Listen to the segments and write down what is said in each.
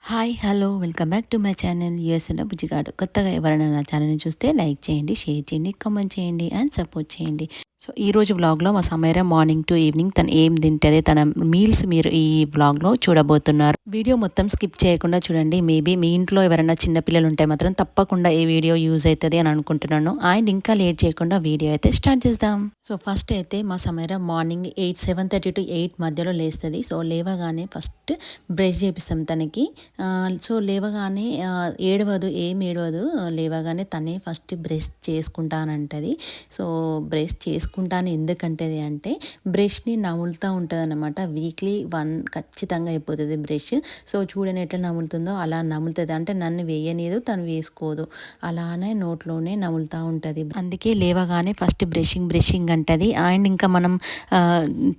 Hi hello welcome back to my channel USL Bujjigadu. కొత్తగా ఎవరైనా నా ఛానల్ని చూస్తే లైక్ చేయండి, షేర్ చేయండి, కామెంట్ చేయండి అండ్ సపోర్ట్ చేయండి. సో ఈరోజు వ్లాగ్లో మా సమీర మార్నింగ్ టు ఈవినింగ్ తను ఏం తింటుంది, తన మీల్స్ మీరు ఈ వ్లాగ్లో చూడబోతున్నారు. వీడియో మొత్తం స్కిప్ చేయకుండా చూడండి. మేబీ మీ ఇంట్లో ఎవరైనా చిన్నపిల్లలు ఉంటే మాత్రం తప్పకుండా ఈ వీడియో యూజ్ అవుతుంది అని అనుకుంటున్నాను. అండ్ ఇంకా లేట్ చేయకుండా వీడియో అయితే స్టార్ట్ చేద్దాం. సో ఫస్ట్ అయితే మా సమీర మార్నింగ్ 7:30 to 8 మధ్యలో లేస్తుంది. సో లేవగానే ఫస్ట్ బ్రష్ చేపిస్తాం తనకి. సో లేవగానే ఏడవదు. లేవగానే తనే ఫస్ట్ బ్రష్ చేసుకుంటానంటది. సో బ్రష్ చేసుకుంటాను ఎందుకంటది అంటే బ్రష్ని నములుతూ ఉంటుంది అన్నమాట. వీక్లీ 1 ఖచ్చితంగా అయిపోతుంది బ్రష్. సో చూడని ఎట్లా నములుతుందో అలా నములుతుంది. అంటే నన్ను వేయలేదు, తను వేసుకోదు, అలానే నోట్లోనే నములుతూ ఉంటుంది. అందుకే లేవగానే ఫస్ట్ బ్రషింగ్ అంటది. అండ్ ఇంకా మనం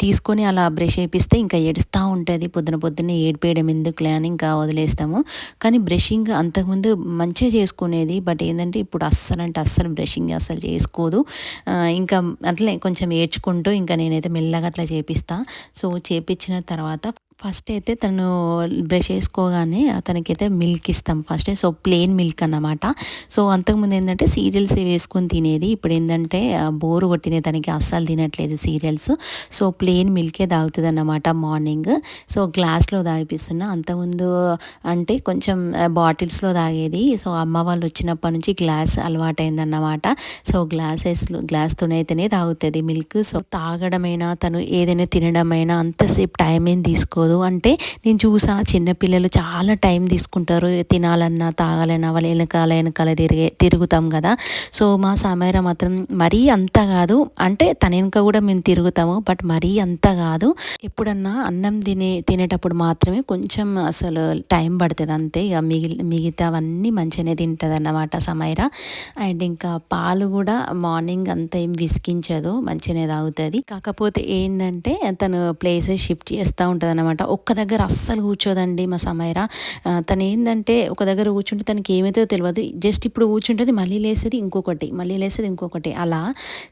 తీసుకొని అలా బ్రష్ వేపిస్తే ఇంకా ఏడుస్తూ ఉంటుంది. పొద్దున్నే ఏడిపేయడం ఎందుకులే అని ఇంకా వదిలేస్తాము. కానీ బ్రషింగ్ అంతకుముందు మంచిగా చేసుకునేది. బట్ ఏంటంటే ఇప్పుడు అస్సలు బ్రషింగ్ అస్సలు చేసుకోదు. ఇంకా అట్లే కొంచెం ఏడ్చుకుంటూ ఇంకా నేనైతే మెల్లగా అట్లా చేపిస్తా. సో చేపించిన తర్వాత ఫస్ట్ అయితే తను బ్రష్ చేసుకోగానే తనకైతే మిల్క్ ఇస్తాం ఫస్ట్. సో ప్లెయిన్ మిల్క్ అన్నమాట. సో అంతకుముందు ఏంటంటే సీరియల్స్ వేసుకొని తినేది. ఇప్పుడు ఏంటంటే బోరు కొట్టింది తనకి, అస్సలు తినట్లేదు సీరియల్స్. సో ప్లెయిన్ మిల్కే తాగుతుంది అన్నమాట మార్నింగ్. సో గ్లాస్లో తాగిపిస్తున్నా. అంతకుముందు అంటే కొంచెం బాటిల్స్లో తాగేది. సో అమ్మ వాళ్ళు వచ్చినప్పటి నుంచి గ్లాస్ అలవాటైందన్నమాట. సో గ్లాస్తోనైతేనే తాగుతుంది మిల్క్. సో తాగడమైనా తను ఏదైనా తినడమైనా అంతసేపు టైం ఏం తీసుకోదు. అంటే నేను చూసా చిన్నపిల్లలు చాలా టైం తీసుకుంటారు తినాలన్నా తాగాలన్నా, వాళ్ళు వెనకాల తిరుగుతాం కదా. సో మా సమీర మాత్రం మరీ అంత కాదు. అంటే తన వెనుక కూడా మేము తిరుగుతాము, బట్ మరీ అంత కాదు. ఎప్పుడన్నా అన్నం తినేటప్పుడు మాత్రమే కొంచెం అసలు టైం పడుతుంది అంతే. ఇక మిగతావన్నీ మంచిగానే తింటుంది అన్నమాట సమీర. అండ్ ఇంకా పాలు కూడా మార్నింగ్ అంత ఏం విసికించదు, మంచిగానే తాగుతుంది. కాకపోతే ఏంటంటే తను ప్లేసెస్ షిఫ్ట్ చేస్తూ ఉంటుంది అన్నమాట. ఒక్క దగ్గర అస్సలు కూర్చోదండి మా సమీర. తను ఏంటంటే ఒక దగ్గర కూర్చుంటే తనకి ఏమైతే తెలియదు. జస్ట్ ఇప్పుడు కూర్చుంటుంది, మళ్ళీ లేస్తుంది ఇంకొకటి అలా.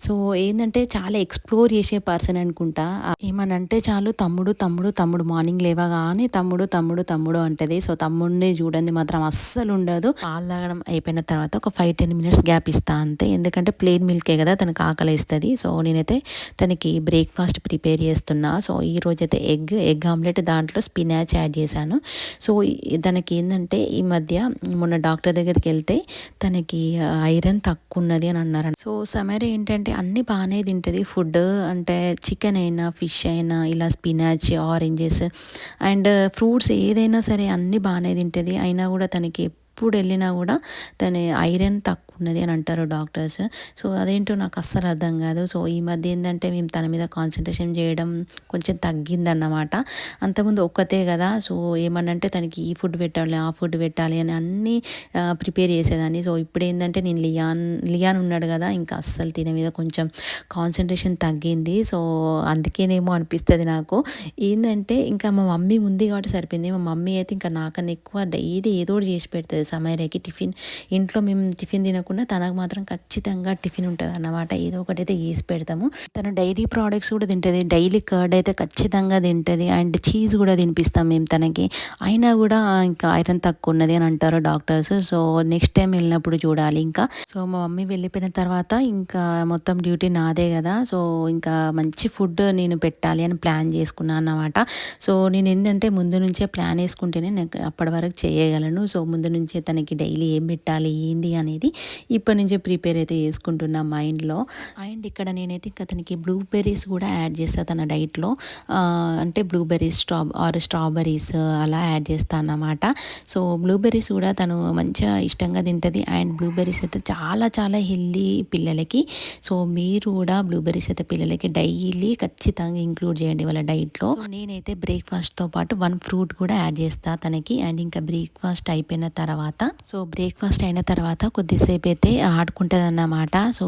సో ఏంటంటే చాలా ఎక్స్ప్లోర్ చేసే పర్సన్ అనుకుంటా. ఏమనంటే చాలు తమ్ముడు మార్నింగ్ లేవగానే తమ్ముడు అంటది. సో తమ్ముడిని చూడండి మాత్రం అస్సలు ఉండదు. పాలు తాగడం అయిపోయిన తర్వాత ఒక 5-10 minutes గ్యాప్ ఇస్తా అంతే. ఎందుకంటే ప్లెయిన్ మిల్కే కదా, తనకు ఆకలిస్తుంది. సో నేనైతే తనకి బ్రేక్ఫాస్ట్ ప్రిపేర్ చేస్తున్నా. సో ఈ రోజైతే ఎగ్ ఆమ్లెట్, దాంట్లో స్పినాచ్ యాడ్ చేశాను. సో తనకి ఏంటంటే ఈ మధ్య మొన్న డాక్టర్ దగ్గరికి వెళ్తే తనకి ఐరన్ తక్కువ ఉన్నది అని అన్నారు. సో సమీర ఏంటంటే అన్ని బాగానే తింటుంది ఫుడ్. అంటే చికెన్ అయినా ఫిష్ అయినా ఇలా స్పినాచ్, ఆరెంజెస్ అండ్ ఫ్రూట్స్ ఏదైనా సరే అన్నీ బాగానే తింటుంది. అయినా కూడా తనకి ఎప్పుడు వెళ్ళినా కూడా తన ఐరన్ తక్కువ ఉన్నది అని అంటారు డాక్టర్స్. సో అదేంటో నాకు అస్సలు అర్థం కాదు. సో ఈ మధ్య ఏంటంటే మేము తన మీద కాన్సన్ట్రేషన్ చేయడం కొంచెం తగ్గిందన్నమాట. అంతకుముందు ఒక్కతే కదా. సో ఏమనంటే తనకి ఈ ఫుడ్ పెట్టాలి, ఆ ఫుడ్ పెట్టాలి అని అన్నీ ప్రిపేర్ చేసేదాన్ని. సో ఇప్పుడు ఏంటంటే నేను లియాన్ ఉన్నాడు కదా, ఇంకా అస్సలు తినే మీద కొంచెం కాన్సన్ట్రేషన్ తగ్గింది. సో అందుకేనేమో అనిపిస్తుంది నాకు. ఏంటంటే ఇంకా మా మమ్మీ ఉంది కాబట్టి సరిపోయింది. మా మమ్మీ అయితే ఇంకా నాకన్నా ఎక్కువ డైలీ ఏదో చేసి పెడుతుంది సమీరకి. ఇంట్లో మేము టిఫిన్ తినకుండా తనకు మాత్రం ఖచ్చితంగా టిఫిన్ ఉంటుంది అన్నమాట. ఏదో ఒకటి అయితే చేసి పెడతాము. తను డైరీ ప్రోడక్ట్స్ కూడా తింటుంది. డైలీ కర్డ్ అయితే ఖచ్చితంగా తింటుంది. అండ్ చీజ్ కూడా తినిపిస్తాం మేము తనకి. అయినా కూడా ఇంకా ఐరన్ తక్కువ ఉన్నది అని అంటారు డాక్టర్స్. సో నెక్స్ట్ టైం వెళ్ళినప్పుడు చూడాలి ఇంకా. సో మా మమ్మీ వెళ్ళిపోయిన తర్వాత ఇంకా మొత్తం డ్యూటీ నాదే కదా. సో ఇంకా మంచి ఫుడ్ నేను పెట్టాలి అని ప్లాన్ చేసుకున్నాను అన్నమాట. సో నేను ఏంటంటే ముందు నుంచే ప్లాన్ వేసుకుంటేనే నేను అప్పటి వరకు చేయగలను. సో ముందు నుంచే తనకి డైలీ ఏం పెట్టాలి ఏంది అనేది ఇప్పటి నుంచే ప్రిపేర్ అయితే చేసుకుంటున్నా మైండ్లో. అండ్ ఇక్కడ నేనైతే ఇంకా తనకి బ్లూబెర్రీస్ కూడా యాడ్ చేస్తాను తన డైట్లో. అంటే బ్లూబెర్రీస్, స్ట్రాబెర్రీస్ అలా యాడ్ చేస్తాను అన్నమాట. సో బ్లూబెర్రీస్ కూడా తను మంచిగా ఇష్టంగా తింటుంది. అండ్ బ్లూబెర్రీస్ అయితే చాలా చాలా హెల్దీ పిల్లలకి. సో మీరు కూడా బ్లూబెర్రీస్ అయితే పిల్లలకి డైలీ ఖచ్చితంగా ఇంక్లూడ్ చేయండి వాళ్ళ డైట్లో. నేనైతే బ్రేక్ఫాస్ట్తో పాటు 1 ఫ్రూట్ కూడా యాడ్ చేస్తాను తనకి. అండ్ ఇంకా బ్రేక్ఫాస్ట్ అయిపోయిన తర్వాత కొద్దిసేపు అయితే ఆడుకుంటుంది అన్నమాట. సో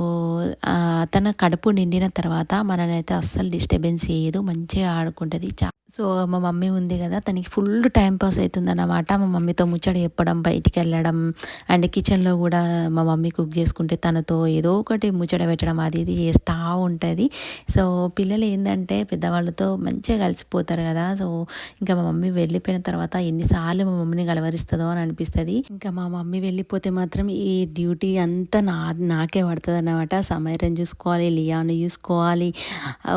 తన కడుపు నిండిన తర్వాత మననైతే అస్సలు డిస్టర్బెన్స్ చేయదు, మంచిగా ఆడుకుంటుంది. సో మా మమ్మీ ఉంది కదా, తనకి ఫుల్ టైం పాస్ అవుతుందన్నమాట. మా మమ్మీతో ముచ్చట చెప్పడం, బయటికి వెళ్ళడం, అండ్ కిచెన్లో కూడా మా మమ్మీ కుక్ చేసుకుంటే తనతో ఏదో ఒకటి ముచ్చట పెట్టడం అది ఇది చేస్తూ ఉంటుంది. సో పిల్లలు ఏంటంటే పెద్దవాళ్ళతో మంచిగా కలిసిపోతారు కదా. సో ఇంకా మా మమ్మీ వెళ్ళిపోయిన తర్వాత ఎన్నిసార్లు మా మమ్మీని కలవరిస్తుందో అని అనిపిస్తుంది. ఇంకా మా మమ్మీ వెళ్ళిపోతే మాత్రం ఈ డ్యూటీ అంతా నాకే పడుతుంది అన్నమాట. సమయరం చూసుకోవాలి, లియాను చూసుకోవాలి,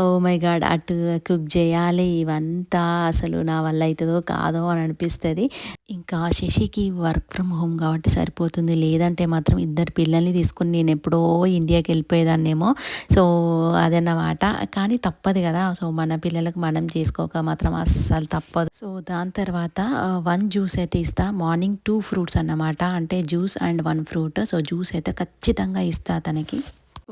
ఓ మై గాడ్ అటు కుక్ చేయాలి, ఇవంతా అసలు నా వల్ల అవుతుందో కాదో అని అనిపిస్తుంది. ఇంకా శశికి వర్క్ ఫ్రమ్ హోమ్ కాబట్టి సరిపోతుంది, లేదంటే మాత్రం ఇద్దరు పిల్లల్ని తీసుకుని నేను ఎప్పుడో ఇండియాకి వెళ్ళిపోయేదాన్నేమో. సో అదన్నమాట, కానీ తప్పదు కదా. సో మన పిల్లలకు మనం చేసుకోక మాత్రం అస్సలు తప్పదు. సో దాని తర్వాత 1 జ్యూస్ అయితే ఇస్తా, మార్నింగ్ 2 ఫ్రూట్స్ అన్నమాట, అంటే juice and 1 fruit. So juice అయితే ఖచ్చితంగా ఇస్తా తనకి.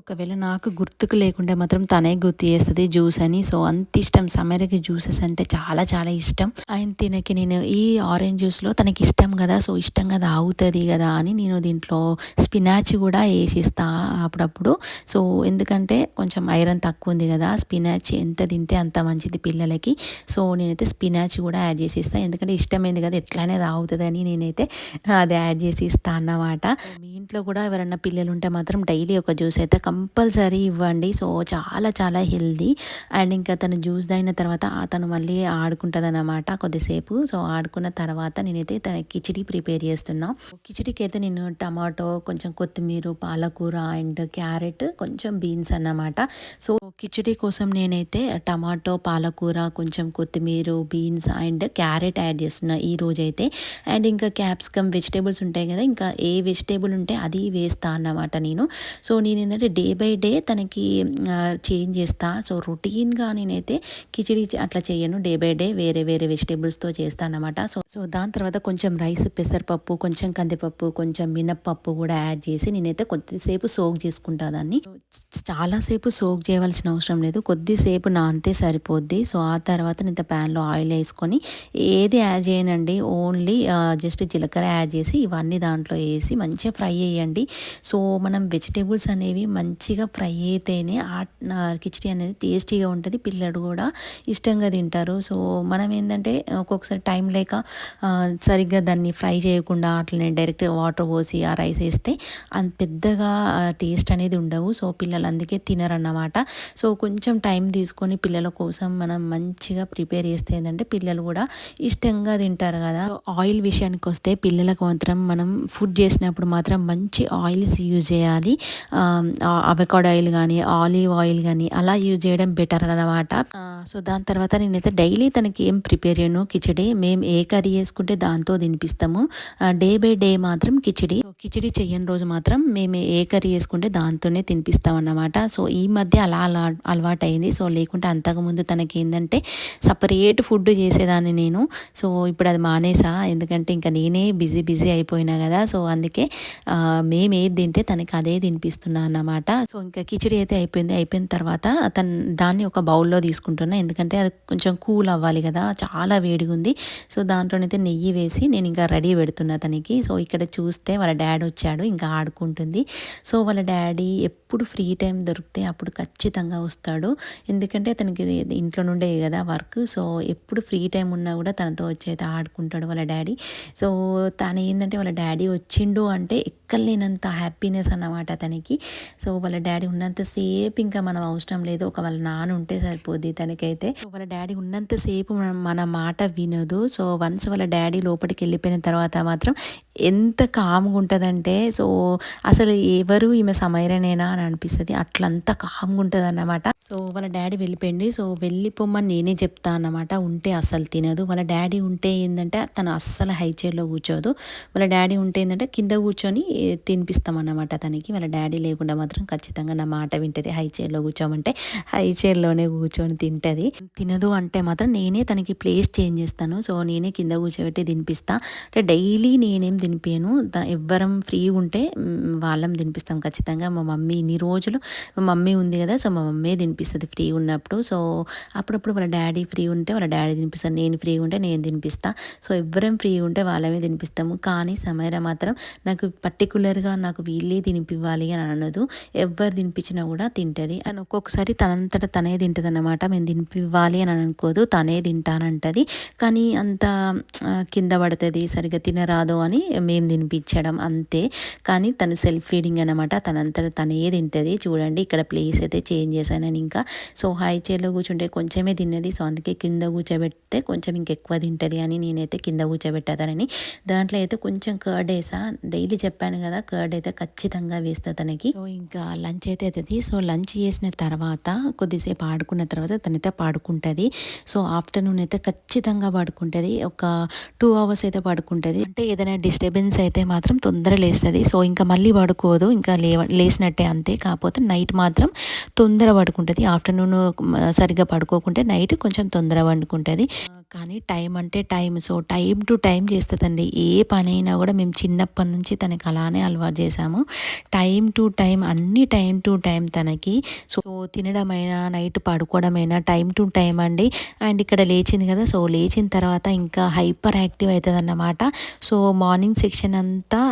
ఒకవేళ నాకు గుర్తుకు లేకుంటే మాత్రం తనే గుర్తు చేస్తుంది జ్యూస్ అని. సో అంత ఇష్టం సమరకి జ్యూసెస్ అంటే చాలా చాలా ఇష్టం. ఆయన తినకి నేను ఈ ఆరెంజ్ జ్యూస్లో తనకి ఇష్టం కదా, సో ఇష్టంగా తాగుతుంది కదా అని నేను దీంట్లో స్పినాచ్ కూడా వేసిస్తా అప్పుడప్పుడు. సో ఎందుకంటే కొంచెం ఐరన్ తక్కువ ఉంది కదా, స్పినాచ్ ఎంత తింటే అంత మంచిది పిల్లలకి. సో నేనైతే స్పినాచ్ కూడా యాడ్ చేసి ఇస్తాను, ఎందుకంటే ఇష్టమైంది కదా ఎట్లానే తాగుతుంది అని నేనైతే అది యాడ్ చేసి ఇస్తాను అన్నమాట. మీ ఇంట్లో కూడా ఎవరన్నా పిల్లలు ఉంటే మాత్రం డైలీ ఒక జ్యూస్ అయితే కంపల్సరీ ఇవ్వండి. సో చాలా చాలా హెల్దీ. అండ్ ఇంకా తను జ్యూస్ తాగిన తర్వాత తను మళ్ళీ ఆడుకుంటుంది అన్నమాట కొద్దిసేపు. సో ఆడుకున్న తర్వాత నేనైతే తన కిచిడి ప్రిపేర్ చేస్తున్నా. కిచిడికి అయితే నేను టమాటో, కొంచెం కొత్తిమీర, పాలకూర అండ్ క్యారెట్, కొంచెం బీన్స్ అన్నమాట. సో కిచిడి కోసం నేనైతే టమాటో, పాలకూర, కొంచెం కొత్తిమీర, బీన్స్ అండ్ క్యారెట్ యాడ్ చేస్తున్నా ఈ రోజైతే. అండ్ ఇంకా క్యాప్సికమ్, వెజిటేబుల్స్ ఉంటాయి కదా, ఇంకా ఏ వెజిటేబుల్ ఉంటే అది వేస్తా అన్నమాట నేను. సో నేను ఏంటంటే డే బై డే తనకి చేంజ్ చేస్తా. సో రొటీన్గా నేనైతే కిచిడి అట్లా చేయను, డే బై డే వేరే వేరే వెజిటేబుల్స్తో చేస్తాను అన్నమాట. సో దాని తర్వాత కొంచెం రైస్, పెసరపప్పు, కొంచెం కందిపప్పు, కొంచెం మినప్పప్పు కూడా యాడ్ చేసి నేనైతే కొద్దిసేపు సోక్ చేసుకుంటా దాన్ని. చాలాసేపు సోక్ చేయవలసిన అవసరం లేదు, కొద్దిసేపు నానితే సరిపోద్ది. సో ఆ తర్వాత నేను ప్యాన్లో ఆయిల్ వేసుకొని ఏది యాడ్ చేయనండి, ఓన్లీ జస్ట్ జీలకర్ర యాడ్ చేసి ఇవన్నీ దాంట్లో వేసి మంచిగా ఫ్రై చేయండి. సో మనం వెజిటేబుల్స్ అనేవి మంచిగా ఫ్రై అయితేనే కిచిడి అనేది టేస్టీగా ఉంటుంది, పిల్లలు కూడా ఇష్టంగా తింటారు. సో మనం ఏంటంటే ఒక్కొక్కసారి టైం లేక సరిగ్గా దాన్ని ఫ్రై చేయకుండా అట్లనే డైరెక్ట్ వాటర్ పోసి ఆ రైస్ వేస్తే అంత పెద్దగా టేస్ట్ అనేది ఉండవు. సో పిల్లలు అందుకే తినరన్నమాట. సో కొంచెం టైం తీసుకొని పిల్లల కోసం మనం మంచిగా ప్రిపేర్ చేస్తే ఏంటంటే పిల్లలు కూడా ఇష్టంగా తింటారు కదా. సో ఆయిల్ విషయానికి వస్తే పిల్లలకు మాత్రం మనం ఫుడ్ చేసినప్పుడు మాత్రం మంచి ఆయిల్స్ యూజ్ చేయాలి. అవకాడో ఆయిల్ కానీ, ఆలివ్ ఆయిల్ కానీ అలా యూజ్ చేయడం బెటర్ అన్నమాట. సో దాని తర్వాత నేనైతే డైలీ తనకి ఏం ప్రిపేర్ చేయను, కిచిడి మేము ఏ కర్రీ చేసుకుంటే దాంతో తినిపిస్తాము. డే బై డే మాత్రం కిచిడి చెయ్యని రోజు మాత్రం మేము ఏ కర్రీ చేసుకుంటే దాంతోనే తినిపిస్తాం అన్నమాట. సో ఈ మధ్య అలా అలవాటు అయింది. సో లేకుంటే అంతకుముందు తనకి ఏంటంటే సపరేట్ ఫుడ్ చేసేదాన్ని నేను. సో ఇప్పుడు అది మానేసా, ఎందుకంటే ఇంకా నేనే బిజీ అయిపోయినా కదా. సో అందుకే మేము ఏది తింటే తనకి అదే తినిపిస్తున్నా అన్నమాట. సో ఇంకా కిచిడి అయితే అయిపోయిన తర్వాత దాన్ని ఒక బౌల్లో తీసుకుంటున్నా, ఎందుకంటే అది కొంచెం కూల్ అవ్వాలి కదా, చాలా వేడిగా ఉంది. సో దాంట్లోనైతే నెయ్యి వేసి నేను ఇంకా రెడీ పెడుతున్నా తనకి. సో ఇక్కడ చూస్తే వాళ్ళ డాడీ వచ్చాడు, ఇంకా ఆడుకుంటుంది. సో వాళ్ళ డాడీ ఎప్పుడు ఫ్రీ టైం దొరికితే అప్పుడు ఖచ్చితంగా వస్తాడు, ఎందుకంటే తనకి ఇంట్లో నుండే కదా వర్క్. సో ఎప్పుడు ఫ్రీ టైం ఉన్నా కూడా తనతో వచ్చి అయితే ఆడుకుంటాడు వాళ్ళ డాడీ. సో తను ఏంటంటే వాళ్ళ డాడీ వచ్చిండు అంటే ఎక్కలేనంత హ్యాపీనెస్ అన్నమాట తనకి. సో వాళ్ళ డాడీ ఉన్నంతసేపు ఇంకా మనం అవసరం లేదు, ఒక వాళ్ళ నాన్న ఉంటే సరిపోద్ది తనకైతే. సో వాళ్ళ డాడీ ఉన్నంతసేపు మన మాట వినదు. సో వన్స్ వాళ్ళ డాడీ లోపలికి వెళ్ళిపోయిన తర్వాత మాత్రం ఎంత కామ్గా ఉంటుందంటే, సో అసలు ఎవరు ఈమె సమయరనేనా అని అనిపిస్తుంది, అట్లంతా కామ్గా ఉంటుంది అన్నమాట. సో వాళ్ళ డాడీ వెళ్ళిపోయింది. సో వెళ్ళిపోమ్మని నేనే చెప్తా అన్నమాట, ఉంటే అస్సలు తినదు. వాళ్ళ డాడీ ఉంటే ఏంటంటే తను అస్సలు హై చైర్లో కూర్చోదు, వాళ్ళ డాడీ ఉంటే ఏంటంటే కింద కూర్చొని తినిపిస్తామన్నమాట తనకి. వాళ్ళ డాడీ లేకుండా మాత్రం ఖచ్చితంగా నా మాట వింటది, హై చైర్లో కూర్చోమంటే హై చైర్లోనే కూర్చొని తింటది. తినదు అంటే మాత్రం నేనే తనకి ప్లేస్ చేంజ్ చేస్తాను. సో నేనే కింద కూర్చోబెట్టి తినిపిస్తా, అంటే డైలీ నేనేం తినిపియను. ఎవ్వరం ఫ్రీ ఉంటే వాళ్ళం తినిపిస్తాం ఖచ్చితంగా. మా మమ్మీ ఇన్ని రోజులు మా మమ్మీ ఉంది కదా, సో మా మమ్మీ తినిపిస్తుంది ఫ్రీ ఉన్నప్పుడు. సో అప్పుడప్పుడు వాళ్ళ డాడీ ఫ్రీ ఉంటే వాళ్ళ డాడీ తినిపిస్తాను, నేను ఫ్రీ ఉంటే నేను తినిపిస్తా. సో ఎవ్వరం ఫ్రీ ఉంటే వాళ్ళమే తినిపిస్తాము. కానీ సమీర మాత్రం నాకు పర్టికులర్గా నాకు వీళ్ళే తినిపివ్వాలి అని అనదు. ఎవ్వరు తినిపించినా కూడా తింటుంది. అండ్ ఒక్కొక్కసారి తనంతట తనే తింటుంది అన్నమాట. మేము తినిపివ్వాలి అని అనుకోదు, తనే తింటానంటది. కానీ అంత కింద పడుతుంది, సరిగ్గా తినరాదు అని మేము తినిపించడం అంతే. కానీ తను సెల్ఫ్ ఫీడింగ్ అనమాట, తనంతట తనే తింటుంది. చూడండి ఇక్కడ ప్లేస్ అయితే చేంజ్ చేశాను నేను ఇంకా. సో హై చైర్లో కూర్చుంటే కొంచెమే తిన్నది, సో అందుకే కింద కూర్చోబెడితే కొంచెం ఇంకెక్కువ తింటుంది అని నేనైతే కింద కూర్చోబెట్టాదని. దాంట్లో అయితే కొంచెం కర్డ్ వేసా, డైలీ చెప్పాను కదా కర్డ్ అయితే ఖచ్చితంగా వేస్తా తనకి. సో ఇంకా లంచ్ అయితే అవుతుంది. సో లంచ్ చేసిన తర్వాత కొద్దిసేపు ఆడుకున్న తర్వాత తనైతే పాడుకుంటుంది. సో ఆఫ్టర్నూన్ అయితే ఖచ్చితంగా పడుకుంటుంది. ఒక 2 hours అయితే పడుకుంటుంది. అంటే ఏదైనా డిస్టర్బెన్స్ అయితే మాత్రం తొందర లేస్తుంది. సో ఇంకా మళ్ళీ పడుకోదు, ఇంకా లేసినట్టే అంతే. కాకపోతే నైట్ మాత్రం తొందర పడుకుంటుంది. ఆఫ్టర్నూన్ సరిగ్గా పడుకోకుంటే నైట్ కొంచెం తొందర పడుకుంటుంది. కానీ టైం అంటే time, so time to time చేస్తుందండి. ఏ పనైనా కూడా మేము చిన్నప్పటి నుంచి తనకి అలానే అలవాటు చేసాము. టైం టు టైం, అన్ని టైం టు టైం తనకి. సో తినడమైనా నైట్ పడుకోవడమైనా టైం టు టైం అండి. అండ్ ఇక్కడ లేచింది కదా, సో లేచిన తర్వాత ఇంకా హైపర్ యాక్టివ్ అవుతుంది అన్నమాట. సో మార్నింగ్ సెక్షన్ అంతా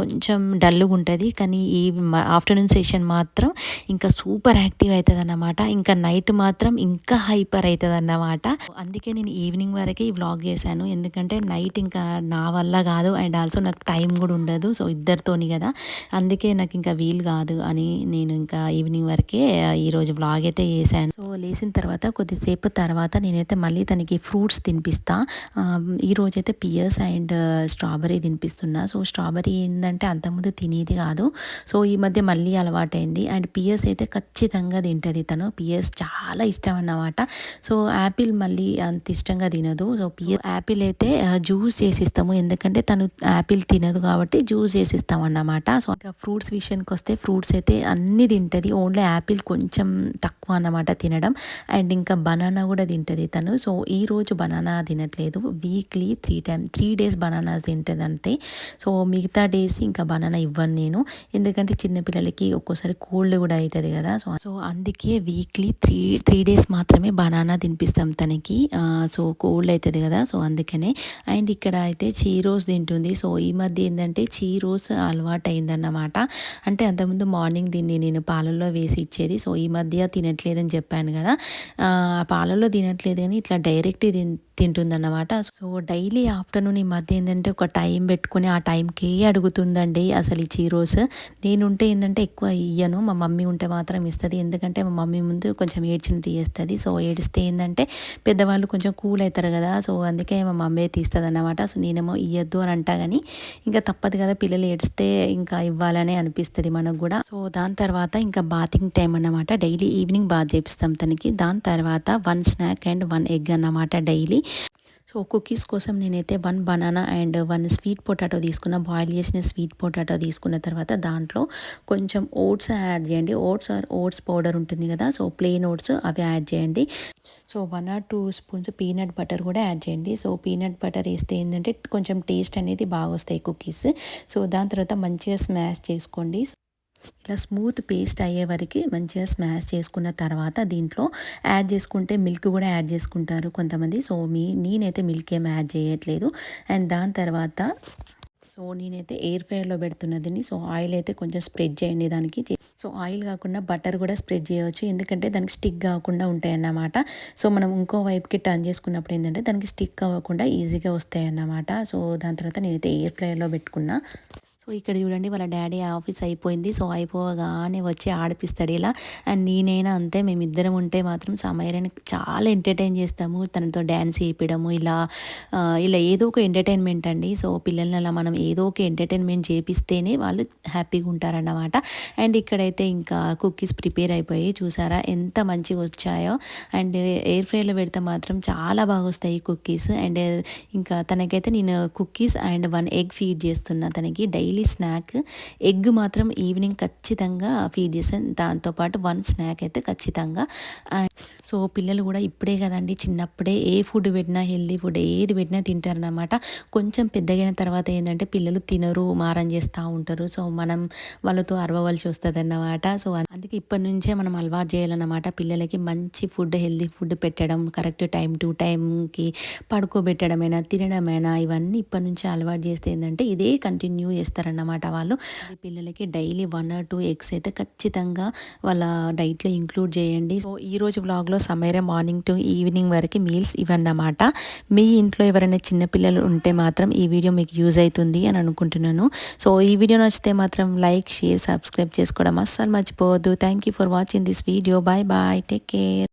కొంచెం డల్గా ఉంటుంది, కానీ ఈ ఆఫ్టర్నూన్ సెక్షన్ మాత్రం ఇంకా సూపర్ యాక్టివ్ అవుతుంది అన్నమాట. ఇంకా నైట్ మాత్రం ఇంకా హైపర్ అవుతుంది అన్నమాట. అందుకే నేను ఈవినింగ్ వరకే ఈ వ్లాగ్ చేశాను, ఎందుకంటే నైట్ ఇంకా నా వల్ల కాదు. అండ్ ఆల్సో నాకు టైం కూడా ఉండదు, సో ఇద్దరితోని కదా, అందుకే నాకు ఇంకా వీలు కాదు అని నేను ఇంకా ఈవినింగ్ వరకే ఈరోజు వ్లాగ్ అయితే చేశాను. సో లేచిన తర్వాత కొద్దిసేపు తర్వాత నేనైతే మళ్ళీ తనకి ఫ్రూట్స్ తినిపిస్తా. ఈరోజు అయితే పియర్స్ అండ్ స్ట్రాబెరీ తినిపిస్తున్నా. సో స్ట్రాబెరీ ఏంటంటే అంతకుముందు తినేది కాదు, సో ఈ మధ్య మళ్ళీ అలవాటైంది. అండ్ పియర్స్ అయితే ఖచ్చితంగా తింటుంది తను. పియర్స్ చాలా ఇష్టం అన్నమాట. సో యాపిల్ మళ్ళీ అంత ఇష్టంగా తినదు. సో యాపిల్ అయితే జ్యూస్ చేసిస్తాము, ఎందుకంటే తను యాపిల్ తినదు కాబట్టి జ్యూస్ చేసిస్తాం అన్నమాట. సో ఇంకా ఫ్రూట్స్ విషయానికి వస్తే ఫ్రూట్స్ అయితే అన్నీ తింటుంది, ఓన్లీ యాపిల్ కొంచెం తక్కువ అన్నమాట తినడం. అండ్ ఇంకా బనానా కూడా తింటుంది తను. సో ఈరోజు బనానా తినట్లేదు, వీక్లీ 3 days బనానాస్ తింటుంది అంతే. సో మిగతా డేస్ ఇంకా బనానా ఇవ్వను నేను, ఎందుకంటే చిన్నపిల్లలకి ఒక్కోసారి కోల్డ్ కూడా అవుతుంది కదా. సో అందుకే వీక్లీ త్రీ డేస్ మాత్రమే బనానా తినిపిస్తాం తనకి. సో కోల్డ్ అవుతుంది కదా, సో అందుకనే. అండ్ ఇక్కడ అయితే చీరోస్ తింటుంది. సో ఈ మధ్య ఏంటంటే చీరోస్ అలవాటు అయిందన్నమాట. అంటే అంతకుముందు మార్నింగ్ దీన్ని నేను పాలల్లో వేసి ఇచ్చేది. సో ఈ మధ్య తినట్లేదని చెప్పాను కదా, పాలల్లో తినట్లేదు కానీ ఇట్లా డైరెక్ట్ తింటుందన్నమాట. సో డైలీ ఆఫ్టర్నూన్ ఈ మధ్య ఏంటంటే ఒక టైం పెట్టుకుని ఆ టైంకే అడుగుతుందండి అసలు ఈ చీరోస్. నేనుంటే ఏంటంటే ఎక్కువ ఇయ్యను, మా మమ్మీ ఉంటే మాత్రం ఇస్తుంది, ఎందుకంటే మా మమ్మీ ముందు కొంచెం ఏడ్చినట్టు చేస్తుంది. సో ఏడిస్తే ఏంటంటే పెద్దవాళ్ళు కొంచెం కూల్ అవుతారు కదా, సో అందుకే మా మమ్మీ తీస్తుంది అన్నమాట. సో నేనేమో ఇయ్యద్దు అని అంటా కానీ ఇంకా తప్పదు కదా, పిల్లలు ఏడిస్తే ఇంకా ఇవ్వాలనే అనిపిస్తుంది మనకు కూడా. సో దాని తర్వాత ఇంకా బాతింగ్ టైం అన్నమాట. డైలీ ఈవినింగ్ బాత్ చేపిస్తాం తనకి. దాని తర్వాత 1 snack అండ్ 1 egg అన్నమాట డైలీ. సో కుకీస్ కోసం నేనైతే 1 banana అండ్ 1 స్వీట్ పొటాటో తీసుకున్న, బాయిల్ చేసిన స్వీట్ పొటాటో తీసుకున్న తర్వాత దాంట్లో కొంచెం ఓట్స్ యాడ్ చేయండి. ఓట్స్ పౌడర్ ఉంటుంది కదా, సో ప్లెయిన్ ఓట్స్ అవి యాడ్ చేయండి. So 1 or 2 spoons peanut butter కూడా యాడ్ చేయండి. సో పీనట్ బటర్ వేస్తే ఏంటంటే కొంచెం టేస్ట్ అనేది బాగా వస్తాయి కుకీస్. సో దాని తర్వాత మంచిగా స్మాష్ చేసుకోండి. ఇలా స్మూత్ పేస్ట్ అయ్యే వరకు మంచిగా స్మాష్ చేసుకున్న తర్వాత దీంట్లో యాడ్ చేసుకుంటే మిల్క్ కూడా యాడ్ చేసుకుంటారు కొంతమంది. సో నేనైతే మిల్క్ ఏం యాడ్ చేయట్లేదు. అండ్ దాని తర్వాత సో నేనైతే ఎయిర్ ఫ్రైయర్లో పెడుతున్నది. సో ఆయిల్ అయితే కొంచెం స్ప్రెడ్ చేయండి దానికి. సో ఆయిల్ కాకుండా బటర్ కూడా స్ప్రెడ్ చేయవచ్చు, ఎందుకంటే దానికి స్టిక్ కాకుండా ఉంటాయి అన్నమాట. సో మనం ఇంకో వైపుకి టర్న్ చేసుకున్నప్పుడు ఏంటంటే దానికి స్టిక్ అవ్వకుండా ఈజీగా వస్తాయి అన్నమాట. సో దాని తర్వాత నేనైతే ఎయిర్ ఫ్రైయర్లో పెట్టుకున్నా. సో ఇక్కడ చూడండి వాళ్ళ డాడీ ఆఫీస్ అయిపోయింది. సో అయిపోగానే వచ్చి ఆడిపిస్తాడు ఇలా. అండ్ నేనైనా అంతే, మేమిద్దరం ఉంటే మాత్రం సమయని చాలా ఎంటర్టైన్ చేస్తాము, తనతో డ్యాన్స్ చేయించడము ఇలా ఏదో ఒక ఎంటర్టైన్మెంట్ అండి. సో పిల్లల్ని అలా మనం ఏదో ఒక ఎంటర్టైన్మెంట్ చేపిస్తేనే వాళ్ళు హ్యాపీగా ఉంటారన్నమాట. అండ్ ఇక్కడైతే ఇంకా కుకీస్ ప్రిపేర్ అయిపోయి చూసారా ఎంత మంచిగా వచ్చాయో. అండ్ ఎయిర్ ఫ్రైలో పెడితే మాత్రం చాలా బాగా వస్తాయి కుకీస్. అండ్ ఇంకా తనకైతే నేను కుకీస్ అండ్ 1 egg ఫీడ్ చేస్తున్నా తనకి. డైలీ డైలీ స్నాక్ ఎగ్ మాత్రం ఈవినింగ్ ఖచ్చితంగా ఫీడ్ చేస్తాను. దాంతోపాటు 1 స్నాక్ అయితే ఖచ్చితంగా. సో పిల్లలు కూడా ఇప్పుడే కదండి, చిన్నప్పుడే ఏ ఫుడ్ పెట్టినా హెల్దీ ఫుడ్ ఏది పెట్టినా తింటారనమాట. కొంచెం పెద్దగైన తర్వాత ఏంటంటే పిల్లలు తినరు, మారం చేస్తూ ఉంటారు. సో మనం వాళ్ళతో అరవవలసి వస్తుంది అన్నమాట. సో అందుకే ఇప్పటి నుంచే మనం అలవాటు చేయాలన్నమాట పిల్లలకి మంచి ఫుడ్, హెల్దీ ఫుడ్ పెట్టడం, కరెక్ట్ టైం టు టైంకి పడుకోబెట్టడమైనా తినడమైనా ఇవన్నీ ఇప్పటి నుంచే అలవాటు చేస్తే ఏంటంటే ఇదే కంటిన్యూ చేస్తారన్నమాట వాళ్ళు. పిల్లలకి డైలీ 1 or 2 ఎగ్స్ అయితే ఖచ్చితంగా వాళ్ళ డైట్లో ఇంక్లూడ్ చేయండి. సో ఈరోజు వ్లాగ్లో సమేర మార్నింగ్ టు ఈవినింగ్ వరకు మీల్స్ ఇవన్నమాట. మీ ఇంట్లో ఎవరైనా చిన్నపిల్లలు ఉంటే మాత్రం ఈ వీడియో మీకు యూజ్ అవుతుంది అని అనుకుంటున్నాను. సో ఈ వీడియో నచ్చితే మాత్రం లైక్, షేర్, సబ్స్క్రైబ్ చేసుకోవడం అస్సలు మర్చిపోవద్దు. Thank you for watching this video. Bye bye, take care.